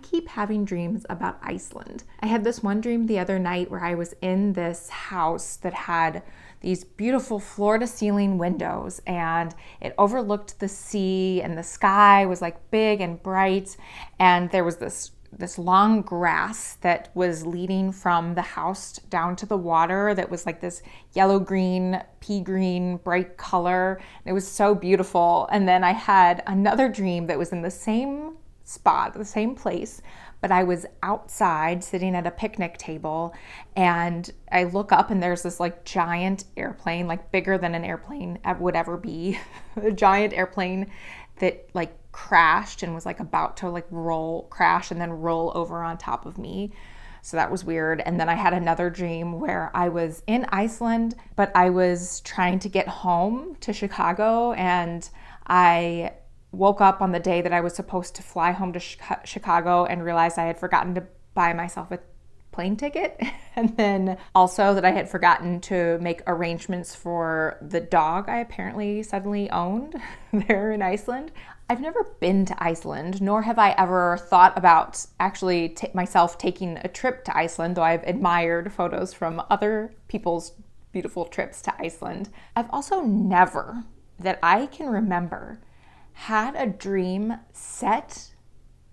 keep having dreams about Iceland. I had this one dream the other night where I was in this house that had these beautiful floor-to-ceiling windows, and it overlooked the sea, and the sky was like big and bright, and there was this long grass that was leading from the house down to the water that was like this yellow-green, pea-green, bright color. It was so beautiful. And then I had another dream that was in the same spot, the same place, but I was outside sitting at a picnic table, and I look up and there's this like giant airplane, like bigger than an airplane would ever be, a giant airplane that like crashed and was like about to like crash and then roll over on top of me. So that was weird. And then I had another dream where I was in Iceland, but I was trying to get home to Chicago, and I woke up on the day that I was supposed to fly home to Chicago and realized I had forgotten to buy myself a plane ticket, and then also that I had forgotten to make arrangements for the dog I apparently suddenly owned there in Iceland. I've never been to Iceland, nor have I ever thought about actually myself taking a trip to Iceland, though I've admired photos from other people's beautiful trips to Iceland. I've also never, that I can remember, had a dream set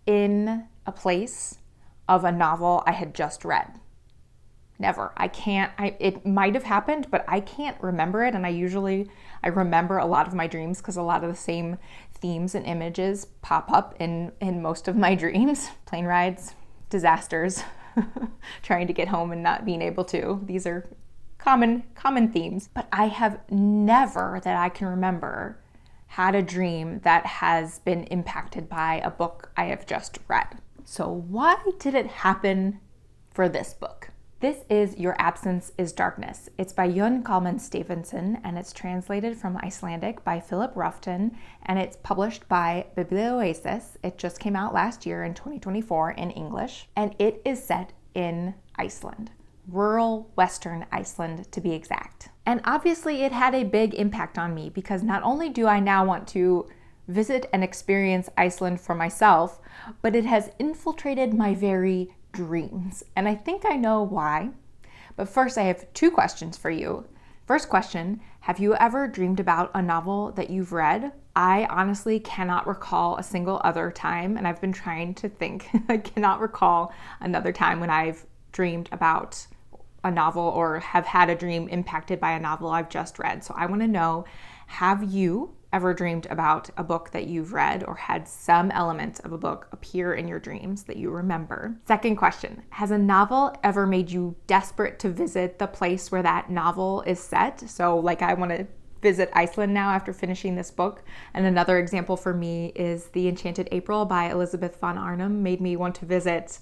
in a place of a novel I had just read. Never. It might have happened, but I can't remember it. And I remember a lot of my dreams because a lot of the same themes and images pop up in most of my dreams. Plane rides, disasters, trying to get home and not being able to. These are common themes. But I have never, that I can remember, had a dream that has been impacted by a book I have just read. So why did it happen for this book? This is Your Absence is Darkness. It's by Jón Kalman Stefánsson, and it's translated from Icelandic by Philip Roughton, and it's published by Biblioasis. It just came out last year in 2024 in English, and it is set in Iceland. Rural Western Iceland, to be exact. And obviously it had a big impact on me because not only do I now want to visit and experience Iceland for myself, but it has infiltrated my very dreams. And I think I know why. But first, I have two questions for you. First question, have you ever dreamed about a novel that you've read? I honestly cannot recall a single other time, and I've been trying to think. I cannot recall another time when I've dreamed about a novel or have had a dream impacted by a novel I've just read. So I want to know, have you ever dreamed about a book that you've read or had some element of a book appear in your dreams that you remember? Second question, has a novel ever made you desperate to visit the place where that novel is set? So like I want to visit Iceland now after finishing this book. And another example for me is The Enchanted April by Elizabeth von Arnim made me want to visit,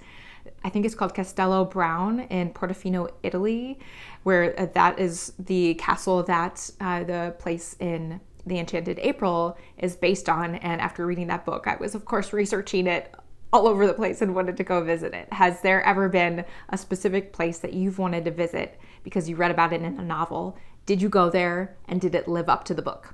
I think it's called Castello Brown in Portofino, Italy, where that is the castle that the place in The Enchanted April is based on. And after reading that book, I was, of course, researching it all over the place and wanted to go visit it. Has there ever been a specific place that you've wanted to visit because you read about it in a novel? Did you go there, and did it live up to the book?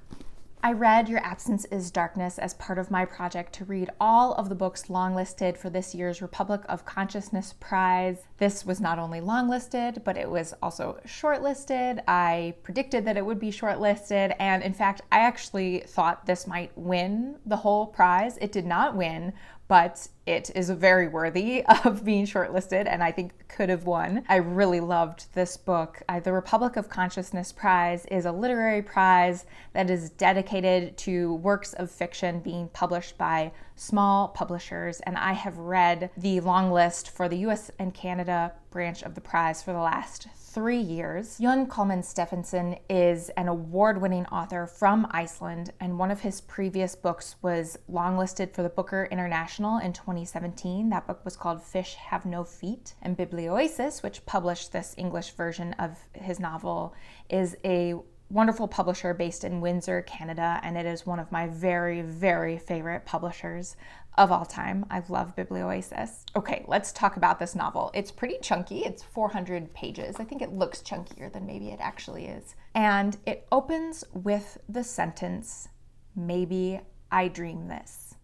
I read Your Absence is Darkness as part of my project to read all of the books longlisted for this year's Republic of Consciousness Prize. This was not only longlisted, but it was also shortlisted. I predicted that it would be shortlisted, and in fact, I actually thought this might win the whole prize. It did not win, but it is very worthy of being shortlisted, and I think could have won. I really loved this book. The Republic of Consciousness Prize is a literary prize that is dedicated to works of fiction being published by small publishers, and I have read the long list for the US and Canada branch of the prize for the last 3 years. Jón Kalman Stefánsson is an award-winning author from Iceland, and one of his previous books was longlisted for the Booker International in 2017. That book was called Fish Have No Feet. And Biblioasis, which published this English version of his novel, is a wonderful publisher based in Windsor, Canada, and it is one of my very, very favorite publishers of all time. I love Biblioasis. Okay, let's talk about this novel. It's pretty chunky. It's 400 pages. I think it looks chunkier than maybe it actually is. And it opens with the sentence, "Maybe I dream this."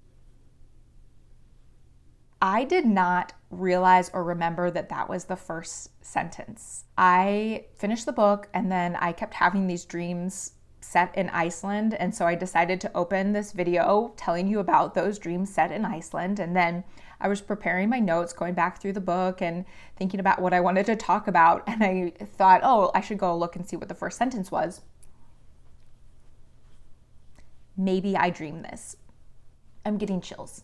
I did not realize or remember that that was the first sentence. I finished the book and then I kept having these dreams set in Iceland. And so I decided to open this video telling you about those dreams set in Iceland. And then I was preparing my notes, going back through the book and thinking about what I wanted to talk about. And I thought, oh, I should go look and see what the first sentence was. Maybe I dreamed this. I'm getting chills.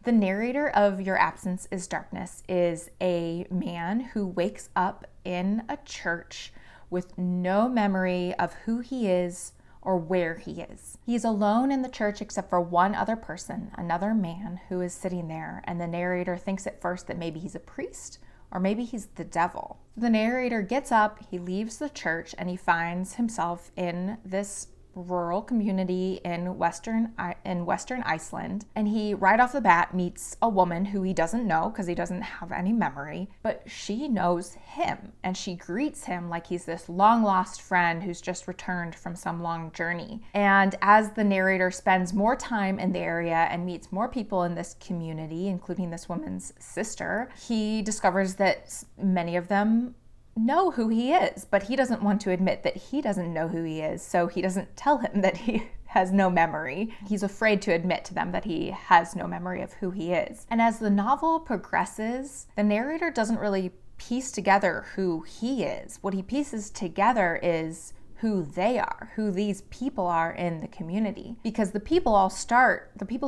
The narrator of Your Absence is Darkness is a man who wakes up in a church with no memory of who he is or where he is. He's alone in the church except for one other person, another man who is sitting there, and the narrator thinks at first that maybe he's a priest or maybe he's the devil. The narrator gets up, he leaves the church, and he finds himself in this rural community in western Iceland, and he right off the bat meets a woman who he doesn't know because he doesn't have any memory, but she knows him and she greets him like he's this long lost friend who's just returned from some long journey. And as the narrator spends more time in the area and meets more people in this community, including this woman's sister, he discovers that many of them know who he is, but he doesn't want to admit that he doesn't know who he is, so he doesn't tell him that he has no memory. He's afraid to admit to them that he has no memory of who he is. And as the novel progresses, the narrator doesn't really piece together who he is. What he pieces together is who they are, who these people are in the community. Because the people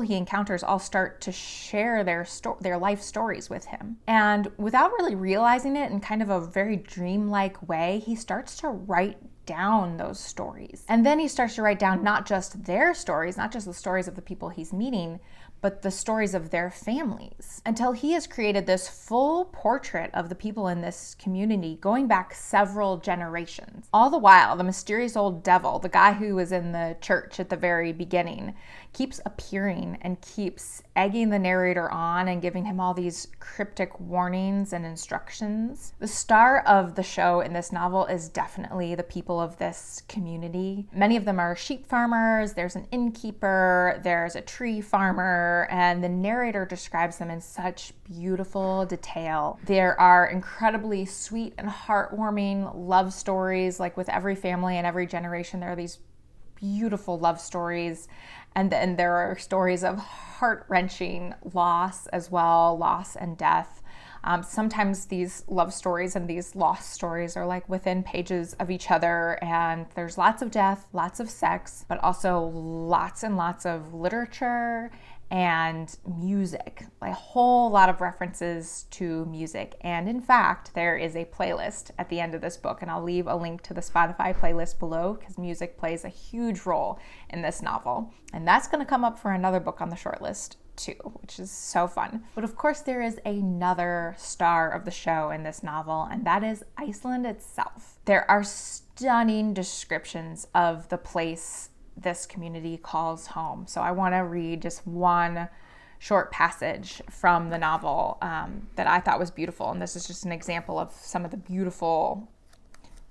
he encounters all start to share their life stories with him. And without really realizing it in kind of a very dreamlike way, he starts to write down those stories. And then he starts to write down not just their stories, not just the stories of the people he's meeting, but the stories of their families, until he has created this full portrait of the people in this community going back several generations. All the while, the mysterious old devil, the guy who was in the church at the very beginning, keeps appearing and keeps egging the narrator on and giving him all these cryptic warnings and instructions. The star of the show in this novel is definitely the people of this community. Many of them are sheep farmers, there's an innkeeper, there's a tree farmer, and the narrator describes them in such beautiful detail. There are incredibly sweet and heartwarming love stories, like with every family and every generation, there are these beautiful love stories. And then there are stories of heart-wrenching loss as well, loss and death. Sometimes these love stories and these lost stories are like within pages of each other, and there's lots of death, lots of sex, but also lots and lots of literature and music, a whole lot of references to music. And in fact, there is a playlist at the end of this book, and I'll leave a link to the Spotify playlist below because music plays a huge role in this novel. And that's going to come up for another book on the shortlist too, which is so fun. But of course, there is another star of the show in this novel, and that is Iceland itself. There are stunning descriptions of the place this community calls home. So I want to read just one short passage from the novel that I thought was beautiful. And this is just an example of some of the beautiful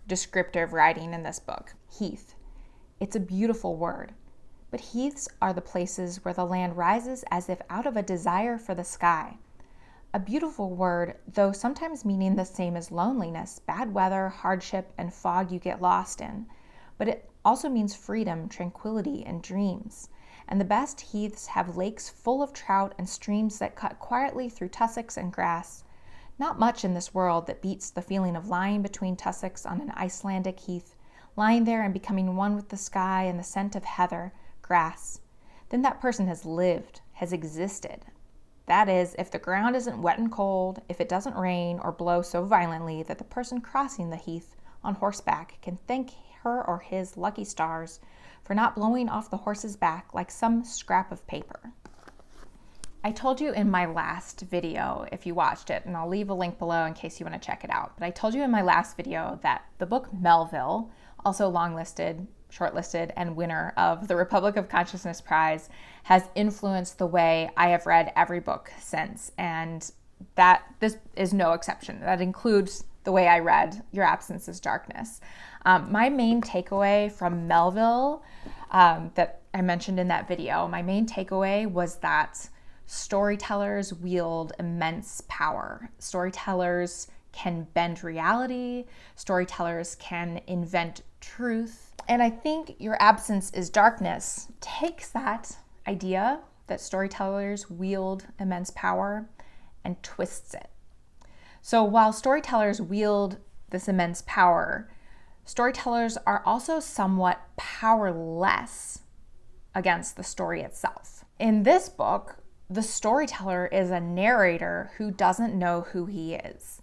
descriptive writing in this book. Heath. It's a beautiful word, but heaths are the places where the land rises as if out of a desire for the sky. A beautiful word, though sometimes meaning the same as loneliness, bad weather, hardship, and fog you get lost in. But it also means freedom, tranquility, and dreams. And the best heaths have lakes full of trout and streams that cut quietly through tussocks and grass. Not much in this world that beats the feeling of lying between tussocks on an Icelandic heath, lying there and becoming one with the sky and the scent of heather, grass. Then that person has lived, has existed. That is, if the ground isn't wet and cold, if it doesn't rain or blow so violently that the person crossing the heath on horseback can thank her or his lucky stars for not blowing off the horse's back like some scrap of paper. I told you in my last video, if you watched it, and I'll leave a link below in case you want to check it out, but I told you in my last video that the book Melville, also longlisted, shortlisted, and winner of the Republic of Consciousness Prize, has influenced the way I have read every book since, and that this is no exception. That includes the way I read Your Absence is Darkness. My main takeaway from Melville that I mentioned in that video, my main takeaway was that Storytellers wield immense power. Storytellers can bend reality. Storytellers can invent truth. And I think Your Absence is Darkness takes that idea that storytellers wield immense power and twists it. So while storytellers wield this immense power, storytellers are also somewhat powerless against the story itself. In this book, the storyteller is a narrator who doesn't know who he is.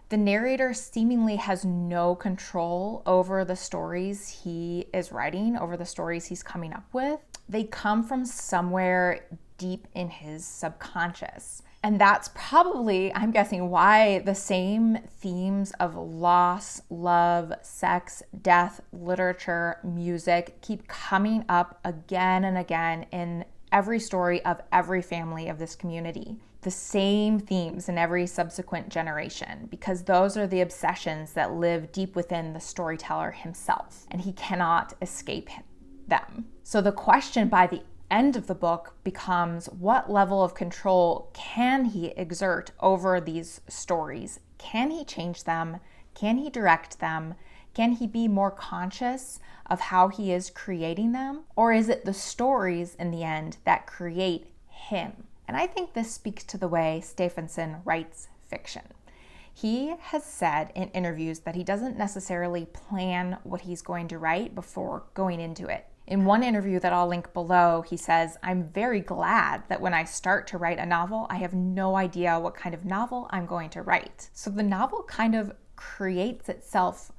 The narrator seemingly has no control over the stories he is writing, over the stories he's coming up with. They come from somewhere deep in his subconscious. And that's probably, I'm guessing, why the same themes of loss, love, sex, death, literature, music keep coming up again and again in every story of every family of this community. The same themes in every subsequent generation, because those are the obsessions that live deep within the storyteller himself, and he cannot escape them. So the question by the end of the book becomes, what level of control can he exert over these stories? Can he change them? Can he direct them? Can he be more conscious of how he is creating them? Or is it the stories in the end that create him? And I think this speaks to the way Stefánsson writes fiction. He has said in interviews that he doesn't necessarily plan what he's going to write before going into it. In one interview that I'll link below, he says, "I'm very glad that when I start to write a novel, I have no idea what kind of novel I'm going to write." So the novel kind of creates itself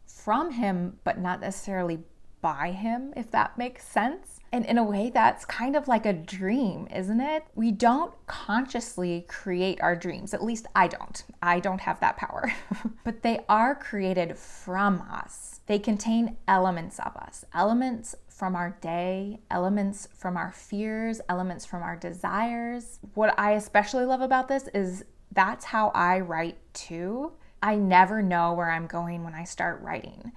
from him, but not necessarily by him, if that makes sense. And in a way, that's kind of like a dream, isn't it? We don't consciously create our dreams. At least I don't. I don't have that power. But they are created from us. They contain elements of us, elements from our day, elements from our fears, elements from our desires. What I especially love about this is that's how I write too. I never know where I'm going when I start writing.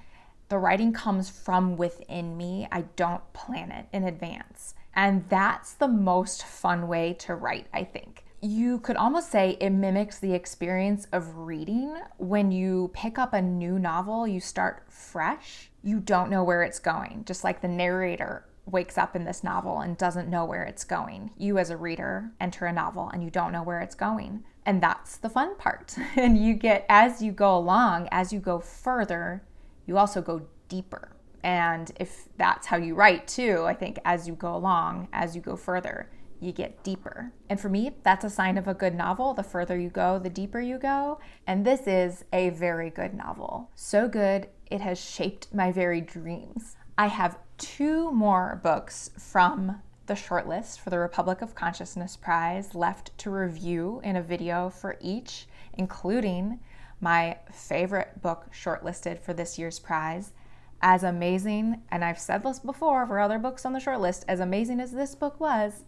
The writing comes from within me. I don't plan it in advance. And that's the most fun way to write, I think. You could almost say it mimics the experience of reading. When you pick up a new novel, you start fresh. You don't know where it's going, just like the narrator wakes up in this novel and doesn't know where it's going. You as a reader enter a novel and you don't know where it's going. And that's the fun part. And you get, as you go along, as you go further, you also go deeper. And if that's how you write too, I think as you go along, as you go further, you get deeper. And for me, that's a sign of a good novel. The further you go, the deeper you go. And this is a very good novel. So good, it has shaped my very dreams. I have 2 more books from the shortlist for the Republic of Consciousness Prize left to review in a video for each, including my favorite book shortlisted for this year's prize. As amazing, and I've said this before for other books on the shortlist, as amazing as this book was,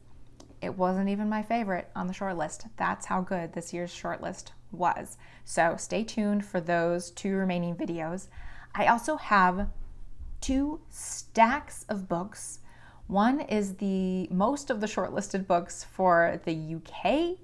it wasn't even my favorite on the shortlist. That's how good this year's shortlist was. So stay tuned for those 2 remaining videos. I also have 2 stacks of books. One is the most of the shortlisted books for the UK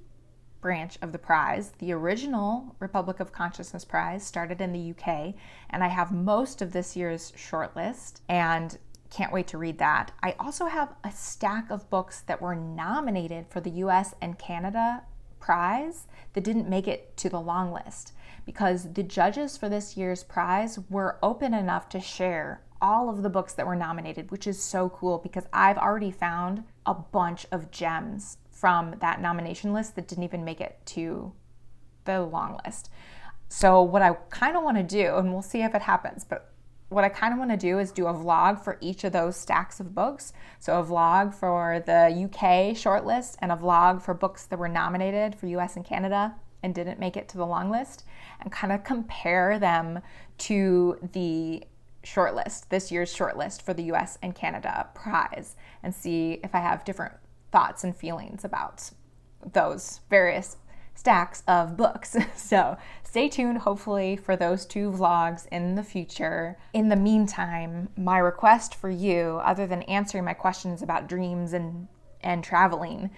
branch of the prize. The original Republic of Consciousness Prize started in the UK, and I have most of this year's shortlist and can't wait to read that. I also have a stack of books that were nominated for the US and Canada prize that didn't make it to the long list because the judges for this year's prize were open enough to share all of the books that were nominated, which is so cool because I've already found a bunch of gems from that nomination list that didn't even make it to the long list. So what I kind of want to do, and we'll see if it happens, but what I kind of want to do is do a vlog for each of those stacks of books. So a vlog for the UK shortlist and a vlog for books that were nominated for US and Canada and didn't make it to the long list, and kind of compare them to the shortlist, this year's shortlist for the US and Canada prize, and see if I have different thoughts and feelings about those various stacks of books. So stay tuned, hopefully, for those 2 vlogs in the future. In the meantime, my request for you, other than answering my questions about dreams and traveling,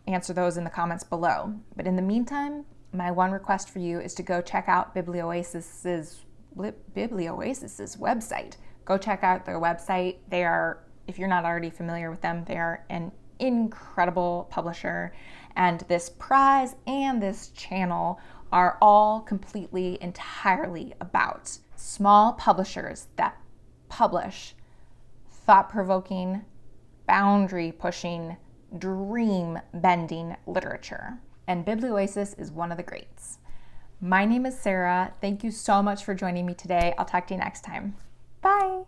answer those in the comments below. But in the meantime, my one request for you is to go check out Biblioasis's website. Go check out their website. They are, if you're not already familiar with them, they are an incredible publisher, and this prize and this channel are all completely, entirely about small publishers that publish thought-provoking, boundary-pushing, dream-bending literature. And Biblioasis is one of the greats. My name is Sarah. Thank you so much for joining me today. I'll talk to you next time. Bye.